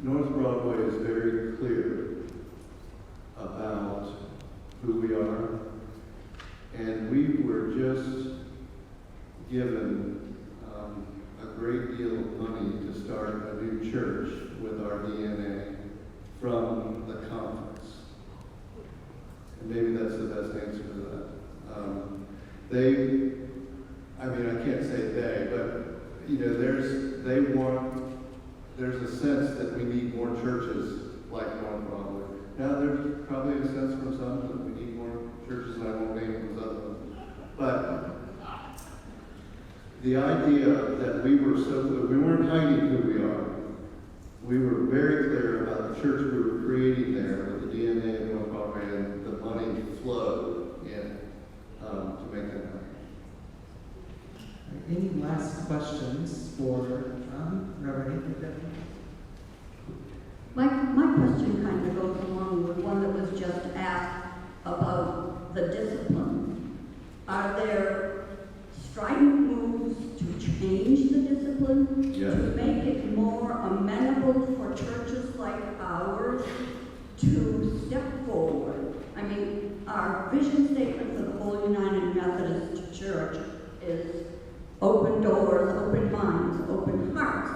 North Broadway is very clear about who we are, and we were just given a great deal of money to start a new church with our DNA from the conference. And maybe that's the best answer to that. I can't say they, but there's a sense that we need more churches like North Broadway. Now, there's probably a sense from some that we need more churches, and I won't name those other ones. But the idea that we weren't hiding who we are. We were very clear about the church we were creating there with the DNA of North Broadway, and the money flowed in to make that happen. Any last questions for Reverend Hayden? My question kind of goes along with one that was just asked about the discipline. Are there strident moves to change the discipline? Yes. To make it more amenable for churches like ours to step forward? I mean, our vision statement for the Whole United Methodist Church is open doors, open minds, open hearts.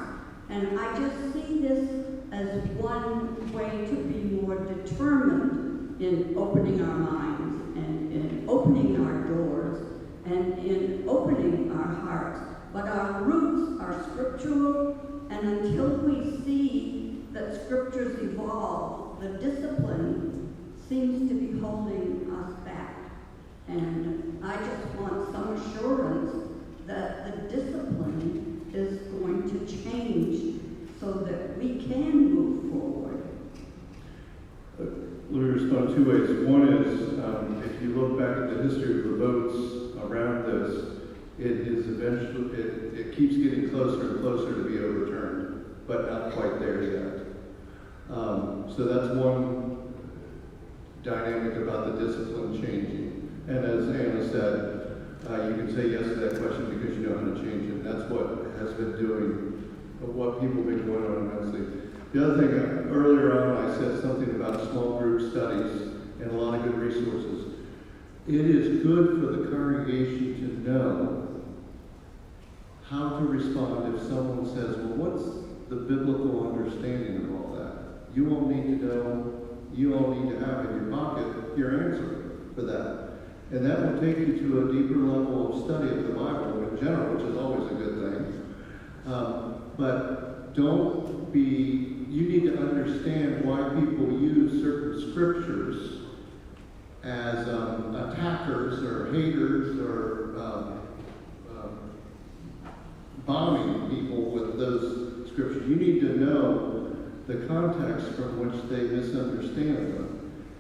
And I just see this as one way to be more determined in opening our minds and in opening our doors and in opening our hearts. But our roots are scriptural, and until we see that scriptures evolve, the discipline seems to be holding us back. And I just want some assurance that the discipline is going to change so that we can move forward. Let me respond two ways. One is, if you look back at the history of the votes around this, it keeps getting closer and closer to be overturned, but not quite there yet. So that's one dynamic about the discipline changing. And as Anna said, you can say yes to that question because you know how to change it. That's what has been doing, what people have been going on immensely. The other thing, earlier on I said something about small group studies and a lot of good resources. It is good for the congregation to know how to respond if someone says, well, what's the biblical understanding of all that? You all need to know, you all need to have in your pocket your answer for that. And that will take you to a deeper level of study of the Bible in general, which is always a good thing. But you need to understand why people use certain scriptures as attackers or haters or bombing people with those scriptures. You need to know the context from which they misunderstand them.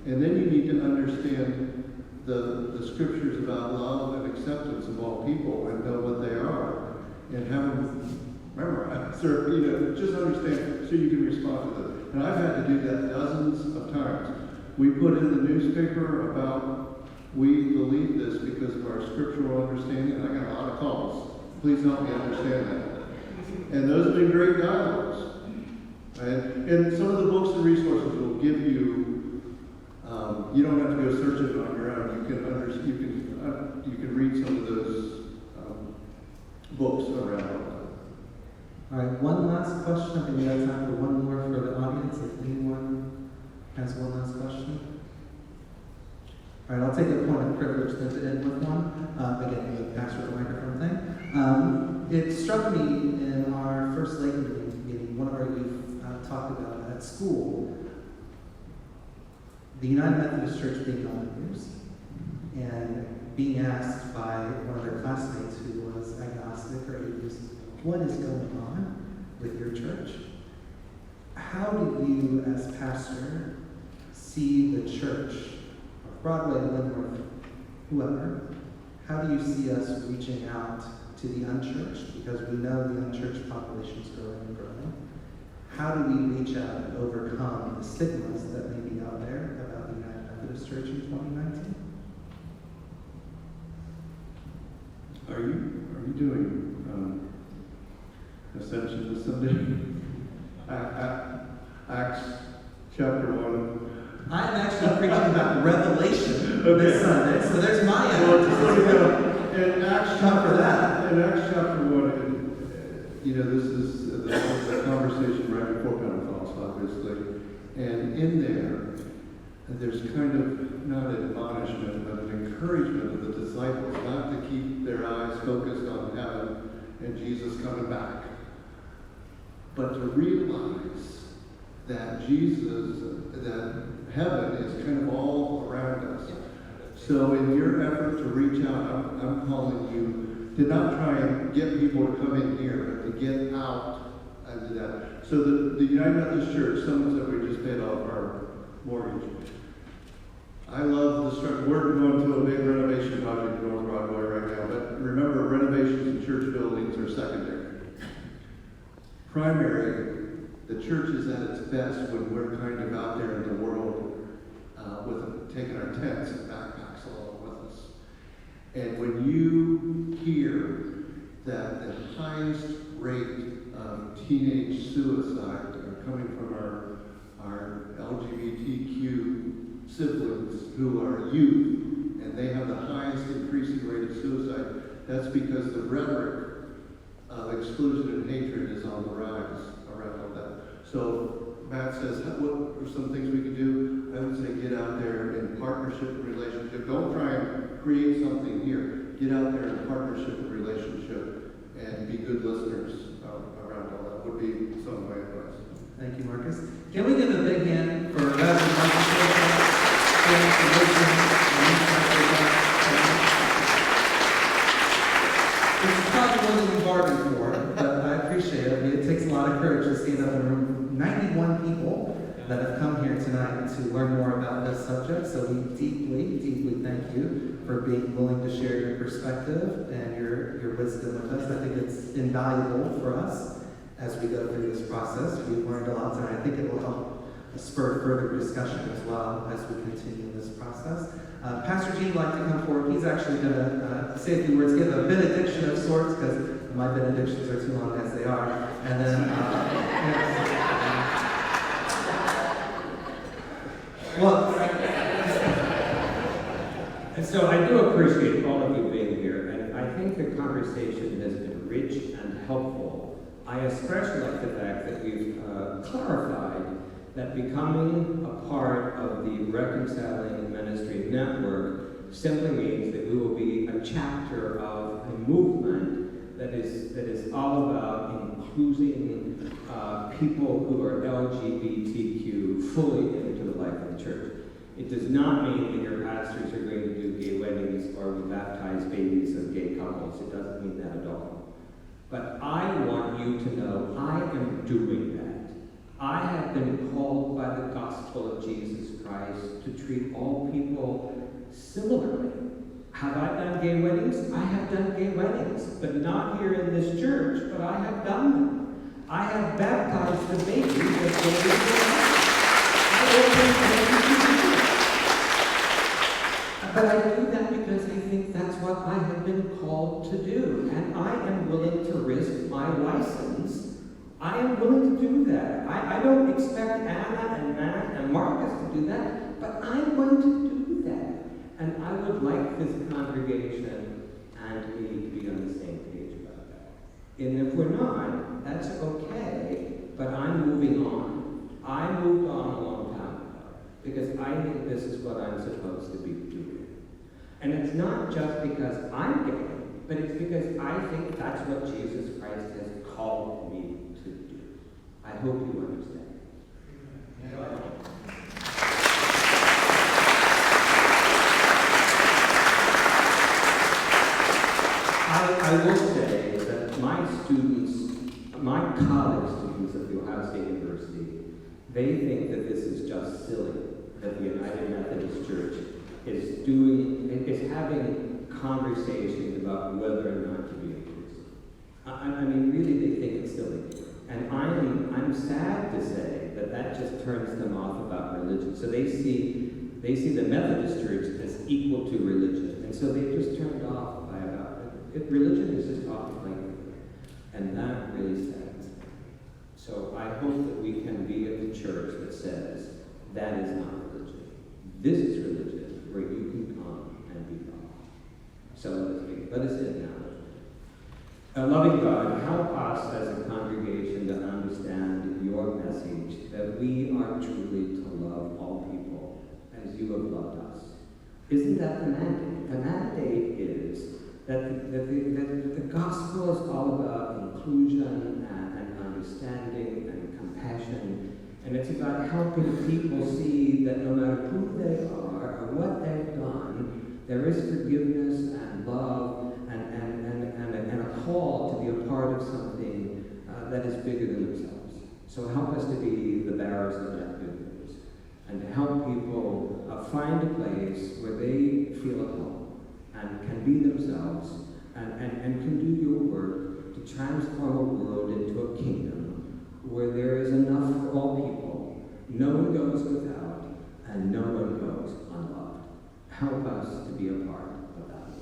And then you need to understand the scriptures about love and acceptance of all people and know what they are and have them memorized or just understand so you can respond to them. And I've had to do that dozens of times. We put in the newspaper about we believe this because of our scriptural understanding, and I got a lot of calls. Please help me understand that. And those have been great dialogues. And some of the books and resources will give you. You don't have to go search it on your own. You can read some of those books around that. All right, one last question. I think we have time for one more for the audience. If anyone has one last question. All right, I'll take a point of privilege then to end with one. Again, the pastor the microphone thing. It struck me in our first Lake meeting, one of our youth talked about at school, the United Methodist Church being 11 years, and being asked by one of their classmates who was agnostic or atheist, what is going on with your church? How do you, as pastor, see the church of Broadway and Linworth whoever, how do you see us reaching out to the unchurched? Because we know the unchurched population is growing and growing. How do we reach out and overcome the stigmas that may be out there about the United Methodist Church in 2019? Are you doing Ascension this Sunday? Acts chapter 1. I'm actually preaching about Revelation this Sunday, so there's my attitude. In Acts chapter 1, this is the conversation right before Pentecost, obviously. And in there's kind of not an admonishment, but an encouragement of the disciples not to keep their eyes focused on heaven and Jesus coming back, but to realize that that heaven is kind of all around us. So in your effort to reach out, I'm calling you to not try and get people to come in here, but to get out and do that. So the United Methodist Church, someone said we just paid off our mortgage. I love the structure. We're going to a big renovation project in North Broadway right now, but remember, renovations in church buildings are secondary. Primary, the church is at its best when we're kind of out there in the world taking our tents and backpacks along with us. And when you hear that the highest rate of teenage suicide are coming from our LGBTQ siblings who are youth, and they have the highest increasing rate of suicide, that's because the rhetoric of exclusion and hatred is on the rise around all that. So Matt says, what are some things we can do? I would say get out there in partnership and relationship. Don't try and create something here. Get out there in partnership and relationship and be good listeners around all that would be some of my advice. Thank you, Marcus. Can we give a big hand for Reverend Marcus? Thanks for listening. It's probably more than we bargained for, but I appreciate it. I mean, it takes a lot of courage to stand up in a room of 91 people that have come here tonight to learn more about this subject. So we deeply, deeply thank you for being willing to share your perspective and your wisdom with us. I think it's invaluable for us as we go through this process. We've learned a lot tonight. I think it will help spur further discussion as well as we continue this process. Pastor Gene would like to come forward. He's actually going to say a few words, give a benediction of sorts, because my benedictions are too long as they are. And then, And so I do appreciate all of you being here, and I think the conversation has been rich and helpful. I especially like the fact that we've clarified that becoming a part of the Reconciling Ministry Network simply means that we will be a chapter of a movement that is all about including people who are LGBTQ fully into the life of the church. It does not mean that your pastors are going to do gay weddings or we baptize babies of gay couples. It doesn't mean that at all. But I want you to know I am doing that. I have been called by the gospel of Jesus Christ to treat all people similarly. Have I done gay weddings? I have done gay weddings, but not here in this church, but I have done them. I have baptized the babies as babies. But I do that because I think that's what I have been called to do, and I am willing to risk my license. I am willing to do that. I don't expect Anna and Matt and Marcus to do that, but I'm going to do that. And I would like this congregation and me to be on the same page about that. And if we're not, that's okay, but I'm moving on. I moved on a long time ago because I think this is what I'm supposed to be doing. And it's not just because I'm gay, but it's because I think that's what Jesus Christ has called me to do. I hope you understand. I will say that my students, my college students at the Ohio State University, they think that this is just silly, that the United Methodist Church is having conversations about whether or not to be a priest. I mean, really, they think it's silly. And I'm sad to say that that just turns them off about religion. So they see the Methodist Church as equal to religion. And so they're just turned off by about it. Religion is just off the plane. And that really saddens me. So I hope that we can be at the church that says, that is not religion. This is religion, where you can come and be God. So let us end now. Loving God, help us as a congregation to understand your message, that we are truly to love all people as you have loved us. Isn't that the mandate? The mandate is that the gospel is all about inclusion and understanding and compassion, and it's about helping people see that no matter who they are or what they've done, there is forgiveness and love and a call to be a part of something that is bigger than themselves. So help us to be the bearers of that good news, and to help people find a place where they feel at home and can be themselves and can do your work to transform a world into a kingdom where there is enough for all people. No one goes without, and no one goes unloved. Help us to be a part of that.